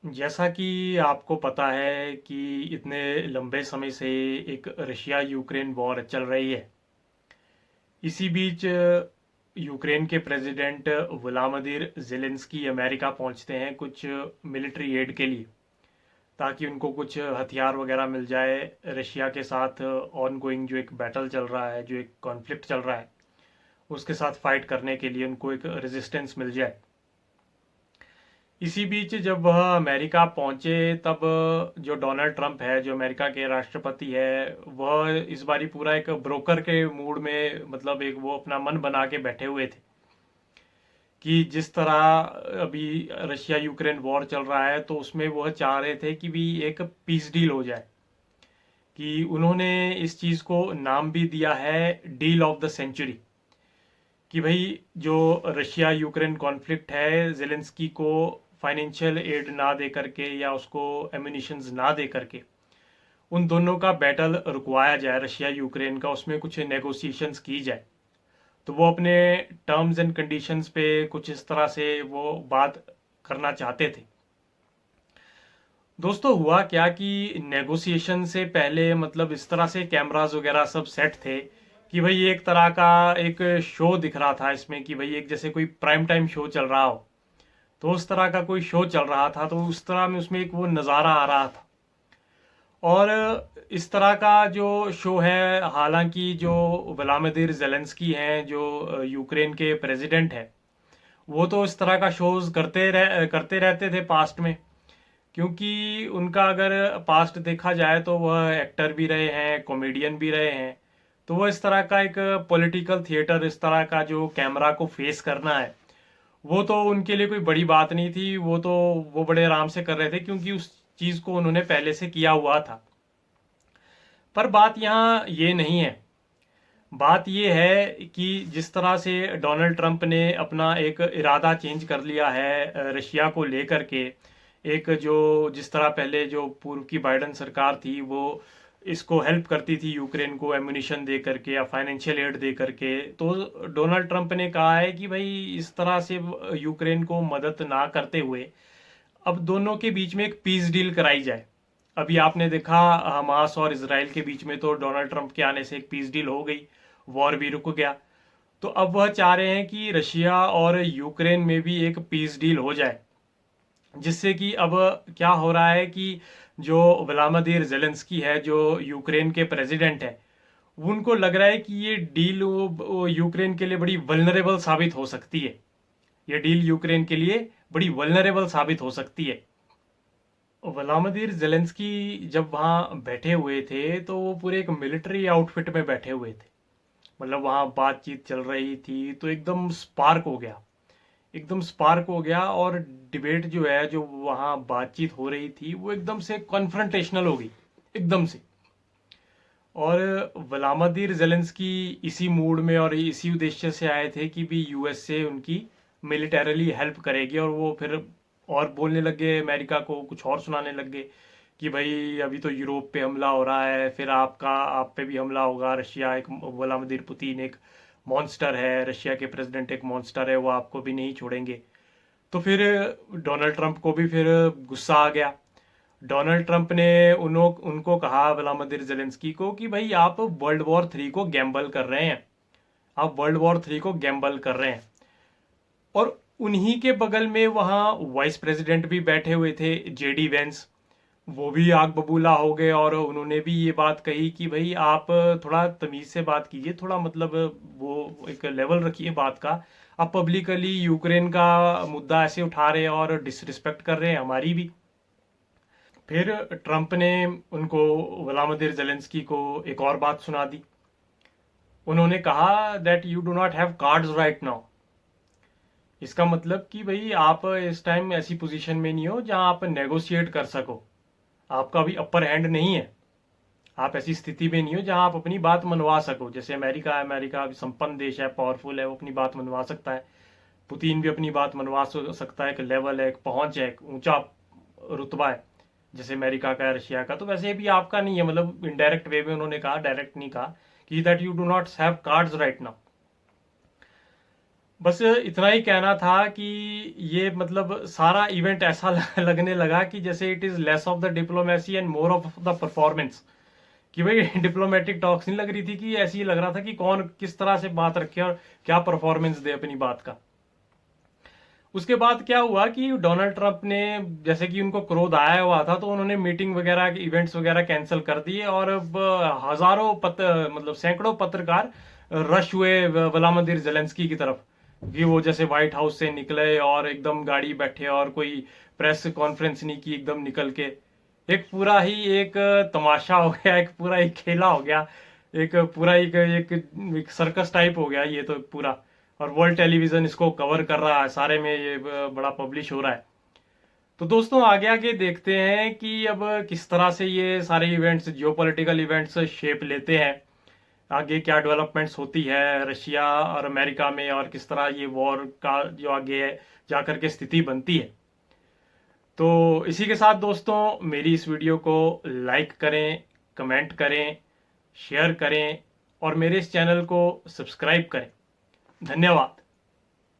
जैसा कि आपको पता है कि इतने लंबे समय से एक रशिया यूक्रेन वॉर चल रही है। इसी बीच यूक्रेन के प्रेसिडेंट व्लादिमीर ज़ेलेंस्की अमेरिका पहुंचते हैं कुछ मिलिट्री एड के लिए, ताकि उनको कुछ हथियार वगैरह मिल जाए। रशिया के साथ ऑन गोइंग जो एक बैटल चल रहा है, जो एक कॉन्फ्लिक्ट चल रहा है, उसके साथ फाइट करने के लिए उनको एक रेजिस्टेंस मिल जाए। इसी बीच जब वह अमेरिका पहुंचे, तब जो डोनाल्ड ट्रंप है, जो अमेरिका के राष्ट्रपति है, वह इस बारी पूरा एक ब्रोकर के मूड में, मतलब एक वो अपना मन बना के बैठे हुए थे कि जिस तरह अभी रशिया यूक्रेन वॉर चल रहा है, तो उसमें वह चाह रहे थे कि भी एक पीस डील हो जाए। कि उन्होंने इस चीज़ को नाम भी दिया है डील ऑफ द सेंचुरी। कि भाई जो रशिया यूक्रेन कॉन्फ्लिक्ट है, जेलेंस्की को फाइनेंशियल एड ना दे करके या उसको एम्यूनिशंस ना दे करके उन दोनों का बैटल रुकवाया जाए, रशिया यूक्रेन का, उसमें कुछ नेगोशिएशंस की जाए। तो वो अपने टर्म्स एंड कंडीशंस पे कुछ इस तरह से वो बात करना चाहते थे। दोस्तों, हुआ क्या कि नेगोशिएशन से पहले, मतलब इस तरह से कैमरास वगैरह सब सेट थे कि भाई एक तरह का एक शो दिख रहा था इसमें, कि भाई एक जैसे कोई प्राइम टाइम शो चल रहा हो, तो उस तरह का कोई शो चल रहा था। तो उस तरह में उसमें एक वो नज़ारा आ रहा था। और इस तरह का जो शो है, हालांकि जो व्लादिमीर ज़ेलेंस्की हैं, जो यूक्रेन के प्रेसिडेंट हैं, वो तो इस तरह का शोज करते रहते थे पास्ट में। क्योंकि उनका अगर पास्ट देखा जाए तो वह एक्टर भी रहे हैं, कॉमेडियन भी रहे हैं। तो वो इस तरह का एक पॉलिटिकल थिएटर, इस तरह का जो कैमरा को फेस करना है, वो तो उनके लिए कोई बड़ी बात नहीं थी। वो बड़े आराम से कर रहे थे, क्योंकि उस चीज़ को उन्होंने पहले से किया हुआ था। पर बात यहाँ ये नहीं है। बात ये है कि जिस तरह से डोनाल्ड ट्रंप ने अपना एक इरादा चेंज कर लिया है रशिया को लेकर के। एक जो जिस तरह पहले जो पूर्व की बाइडन सरकार थी, वो इसको हेल्प करती थी यूक्रेन को एम्यूनिशन दे करके या फाइनेंशियल एड दे करके। तो डोनाल्ड ट्रंप ने कहा है कि भाई इस तरह से यूक्रेन को मदद ना करते हुए अब दोनों के बीच में एक पीस डील कराई जाए। अभी आपने देखा, हमास और इसराइल के बीच में तो डोनाल्ड ट्रंप के आने से एक पीस डील हो गई, वॉर भी रुक गया। तो अब वह चाह रहे हैं कि रशिया और यूक्रेन में भी एक पीस डील हो जाए। जिससे कि अब क्या हो रहा है कि जो व्लादिमीर ज़ेलेंस्की है, जो यूक्रेन के प्रेसिडेंट है, उनको लग रहा है कि ये डील वो यूक्रेन के लिए बड़ी वल्नरेबल साबित हो सकती है। ये डील यूक्रेन के लिए बड़ी वल्नरेबल साबित हो सकती है। व्लादिमीर ज़ेलेंस्की जब वहाँ बैठे हुए थे, तो वो पूरे एक मिलिट्री आउटफिट में बैठे हुए थे। मतलब वहाँ बातचीत चल रही थी, तो एकदम स्पार्क हो गया। एकदम स्पार्क हो गया, और डिबेट जो है, जो वहाँ बातचीत हो रही थी, वो एकदम से कॉन्फ्रंटेशनल हो गई, एकदम से। और व्लादिमीर ज़ेलेंस्की इसी मूड में और इसी उद्देश्य से आए थे कि भी यूएस से उनकी मिलिटरली हेल्प करेगी। और वो फिर और बोलने लगे, अमेरिका को कुछ और सुनाने लगे कि भाई अभी तो यूरोप पे हमला हो रहा है, फिर आप पे भी हमला होगा। रशिया एक, व्लादिमीर पुतिन एक मॉन्स्टर है, रशिया के प्रेसिडेंट एक मॉन्स्टर है, वो आपको भी नहीं छोड़ेंगे। तो फिर डोनाल्ड ट्रंप को भी फिर गुस्सा आ गया। डोनाल्ड ट्रंप ने उनको कहा, व्लादिमीर जेलेंस्की को, कि भाई आप वर्ल्ड वॉर 3 को गैम्बल कर रहे हैं। आप वर्ल्ड वॉर 3 को गैम्बल कर रहे हैं। और उन्हीं के बगल में वहाँ वाइस प्रेसिडेंट भी बैठे हुए थे, जेडी वेंस। वो भी आग बबूला हो गए, और उन्होंने भी ये बात कही कि भाई आप थोड़ा तमीज़ से बात कीजिए, थोड़ा मतलब वो एक लेवल रखिए बात का। आप पब्लिकली यूक्रेन का मुद्दा ऐसे उठा रहे हैं और डिसरिस्पेक्ट कर रहे हैं हमारी भी। फिर ट्रंप ने उनको, व्लादिमीर जेलेंस्की को, एक और बात सुना दी। उन्होंने कहा that you do not have cards right now. इसका मतलब कि भाई आप इस टाइम ऐसी पोजीशन में नहीं हो जहां आप नेगोशिएट कर सको। आपका भी अपर हैंड नहीं है। आप ऐसी स्थिति में नहीं हो जहां आप अपनी बात मनवा सको। जैसे अमेरिका है, अमेरिका अभी संपन्न देश है, पावरफुल है, वो अपनी बात मनवा सकता है। पुतिन भी अपनी बात मनवा सकता है। एक लेवल है, एक पहुंच है, एक ऊंचा रुतबा है, जैसे अमेरिका का है, रशिया का। तो वैसे भी आपका नहीं है। मतलब इनडायरेक्ट वे में उन्होंने कहा, डायरेक्ट नहीं कहा, कि that you do not have cards right now. बस इतना ही कहना था कि ये मतलब सारा इवेंट ऐसा लगने लगा कि जैसे it is less of the diplomacy and more of the performance. कि भाई डिप्लोमेटिक टॉक्स नहीं लग रही थी, कि ऐसे ही लग रहा था कि कौन किस तरह से बात रखे और क्या परफॉर्मेंस दे अपनी बात का। उसके बाद क्या हुआ कि डोनाल्ड ट्रंप ने, जैसे कि उनको क्रोध आया हुआ था, तो उन्होंने मीटिंग वगैरह इवेंट्स वगैरह कैंसिल कर दिए, और अब हजारों मतलब सैकड़ों पत्रकार रश हुए व्लादिमीर जेलेंस्की की तरफ, कि वो जैसे व्हाइट हाउस से निकले और एकदम गाड़ी बैठे और कोई प्रेस कॉन्फ्रेंस नहीं की, एकदम निकल के एक पूरा ही एक तमाशा हो गया, एक पूरा एक खेला हो गया, एक पूरा एक सर्कस टाइप हो गया ये तो पूरा। और वर्ल्ड टेलीविजन इसको कवर कर रहा है, सारे में ये बड़ा पब्लिश हो रहा है। तो दोस्तों आगे आगे देखते हैं कि अब किस तरह से ये सारे इवेंट्स, जियोपॉलिटिकल इवेंट्स शेप लेते हैं, आगे क्या डेवलपमेंट्स होती है रशिया और अमेरिका में, और किस तरह ये वॉर का जो आगे है जाकर के स्थिति बनती है। तो इसी के साथ दोस्तों मेरी इस वीडियो को लाइक करें, कमेंट करें, शेयर करें और मेरे इस चैनल को सब्सक्राइब करें। धन्यवाद।